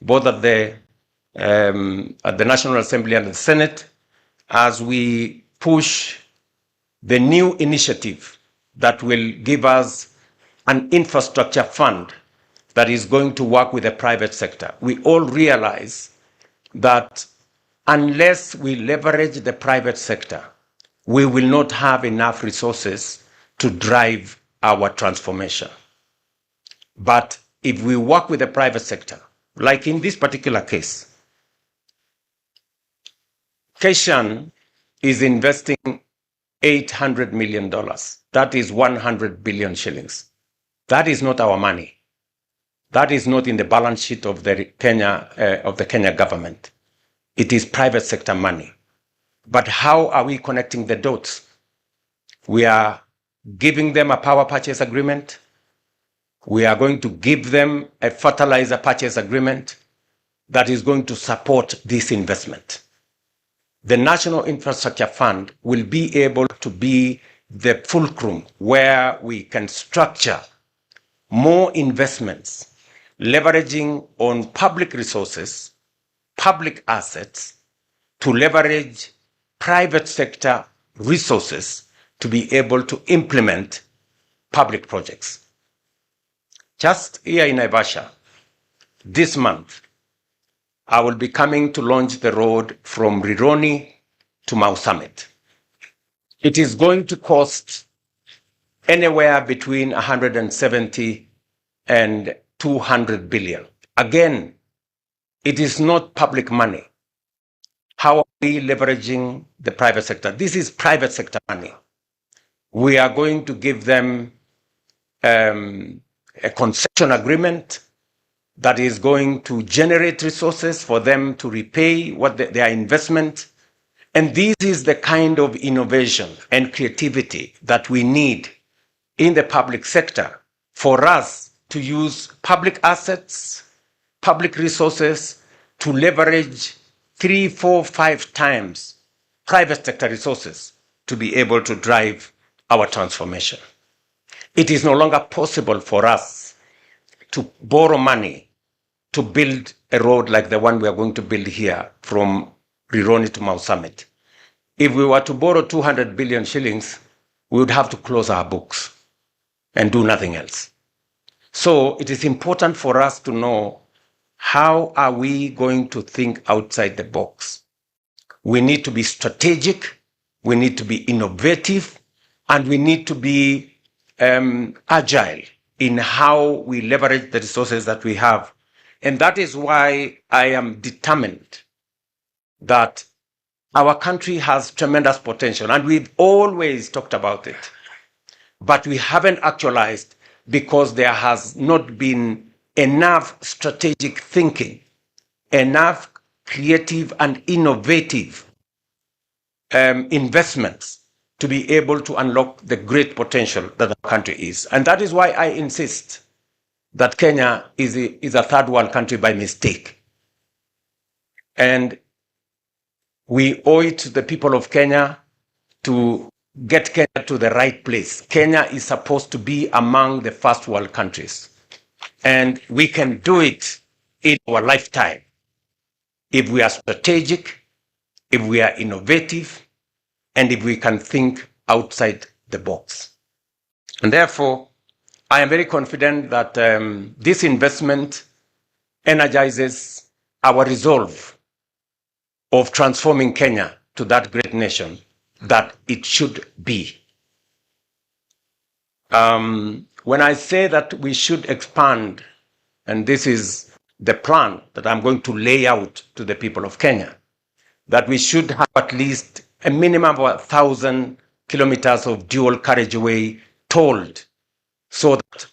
both at the National Assembly and the Senate, as we push the new initiative that will give us an infrastructure fund that is going to work with the private sector. We all realize that unless we leverage the private sector, we will not have enough resources to drive our transformation. But if we work with the private sector, like in this particular case, ksh800 is investing $800 million. That is 100 billion shillings. That is not our money. That is not in the balance sheet of the Kenya government. It is private sector money. But how are we connecting the dots? We are giving them a power purchase agreement. We are going to give them a fertilizer purchase agreement that is going to support this investment. The National Infrastructure Fund will be able to be the fulcrum where we can structure more investments, leveraging on public resources, public assets, to leverage private sector resources to be able to implement public projects. Just here in Naivasha, this month, I will be coming to launch the road from Rironi to Mau Summit. It is going to cost anywhere between 170 and 200 billion. Again, it is not public money. How are we leveraging the private sector? This is private sector money. We are going to give them a concession agreement that is going to generate resources for them to repay their investment. And this is the kind of innovation and creativity that we need in the public sector for us to use public assets, public resources to leverage 3, 4, 5 times private sector resources to be able to drive our transformation. It is no longer possible for us to borrow money to build a road like the one we are going to build here from Rironi to Mau Summit. If we were to borrow 200 billion shillings, we would have to close our books and do nothing else. So it is important for us to know, how are we going to think outside the box? We need to be strategic, we need to be innovative, and we need to be agile in how we leverage the resources that we have. And that is why I am determined that our country has tremendous potential, and we've always talked about it, but we haven't actualized because there has not been enough strategic thinking, enough creative and innovative investments to be able to unlock the great potential that the country is. And that is why I insist that Kenya is a third world country by mistake. And we owe it to the people of Kenya to get Kenya to the right place. Kenya is supposed to be among the first world countries. And we can do it in our lifetime if we are strategic, if we are innovative, and if we can think outside the box. And therefore, I am very confident that this investment energizes our resolve of transforming Kenya to that great nation that it should be. When I say that we should expand, and this is the plan that I'm going to lay out to the people of Kenya, that we should have at least a minimum of 1,000 kilometers of dual carriageway tolled, so that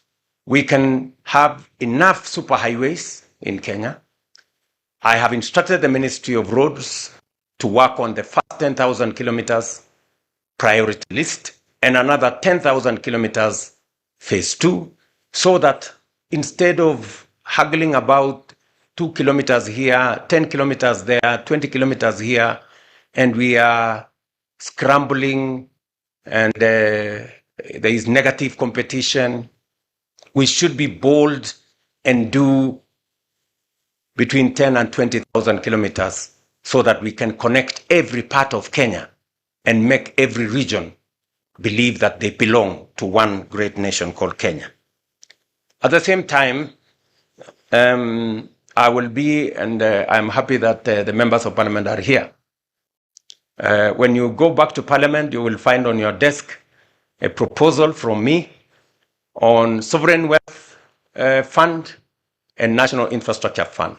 we can have enough superhighways in Kenya. I have instructed the Ministry of Roads to work on the first 10,000 kilometers priority list and another 10,000 kilometers phase 2, so that instead of haggling about 2 kilometers here, 10 kilometers there, 20 kilometers here, and we are scrambling and there is negative competition, we should be bold and do between 10 and 20,000 kilometers so that we can connect every part of Kenya and make every region believe that they belong to one great nation called Kenya. At the same time, I will be, and I'm happy that the members of parliament are here. When you go back to parliament, you will find on your desk a proposal from me on sovereign wealth fund and national infrastructure fund,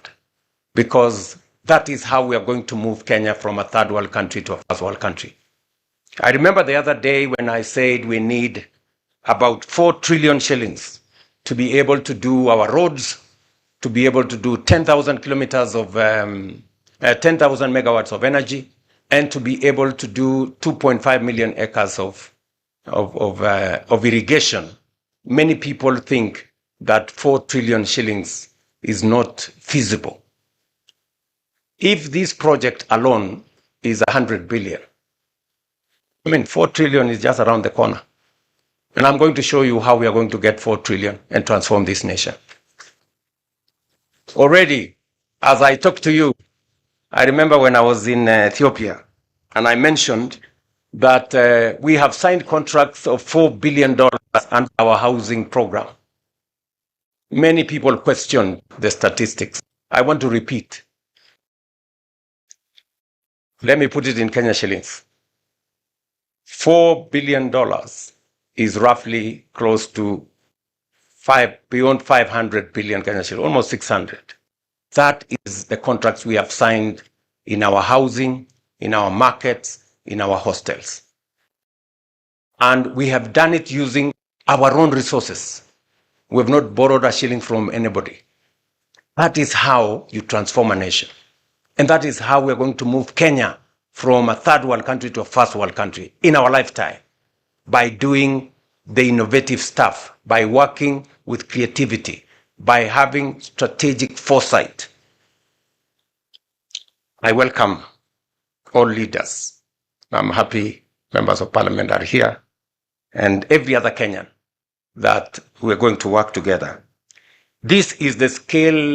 because that is how we are going to move Kenya from a third world country to a first world country. I remember the other day when I said we need about 4 trillion shillings to be able to do our roads, to be able to do 10,000 kilometers of 10,000 megawatts of energy, and to be able to do 2.5 million acres of irrigation. Many people think that 4 trillion shillings is not feasible. If this project alone is 100 billion, 4 trillion is just around the corner. And I'm going to show you how we are going to get 4 trillion and transform this nation. Already, as I talk to you, I remember when I was in Ethiopia, and I mentioned that we have signed contracts of $4 billion under our housing program. Many people questioned the statistics. I want to repeat. Let me put it in Kenya shillings. $4 billion is roughly close to beyond 500 billion Kenya shillings, almost 600. That is the contracts we have signed in our housing, in our markets, in our hostels. And we have done it using our own resources. We have not borrowed a shilling from anybody. That is how you transform a nation. And that is how we're going to move Kenya from a third world country to a first world country in our lifetime, by doing the innovative stuff, by working with creativity, by having strategic foresight. I welcome all leaders. I'm happy members of parliament are here, and every other Kenyan, that we're going to work together. This is the scale